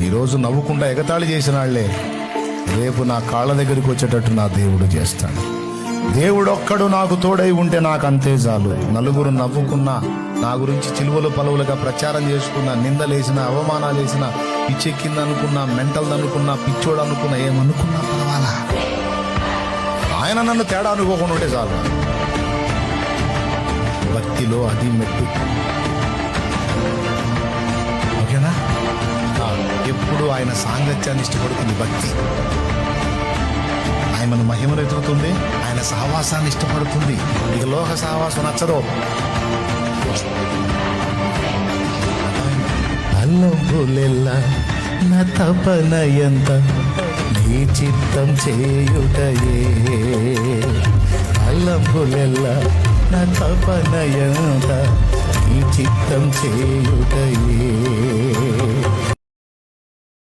ఈరోజు నవ్వుకుండా ఎగతాళి చేసిన వాళ్ళే రేపు నా కాళ్ళ దగ్గరికి వచ్చేటట్టు నా దేవుడు చేస్తాడు. దేవుడు ఒక్కడు నాకు తోడై ఉంటే నాకు అంతే చాలు. నలుగురు నవ్వుకున్నా, నా గురించి చిలువలు పలువులుగా ప్రచారం చేసుకున్నా, నిందలేసిన, అవమానాలు వేసిన, పిచ్చెక్కింది అనుకున్నా, మెంటల్ అనుకున్నా, పిచ్చోడు అనుకున్నా, ఏమనుకున్నా పర్వాలా, ఆయన నన్ను తేడా అనుకోకుండా ఉంటే చాలు. భక్తిలో అది మెట్టు. ఓకేనా? ఎప్పుడు ఆయన సాంగత్యాన్ని ఇష్టపడుతుంది భక్తి. ఆయనను మహిమను ఎదుగుతుంది, ఆయన సహవాసాన్ని ఇష్టపడుతుంది. ఇక లోక సహవాసం నచ్చదు. అల్లంబులెల్లా నా తపన ఎంత నీ చిత్తం చేయుటయే. అల్లంబులెల్లా నా తపన ఎంత నీ చిత్తం చేయుటయే.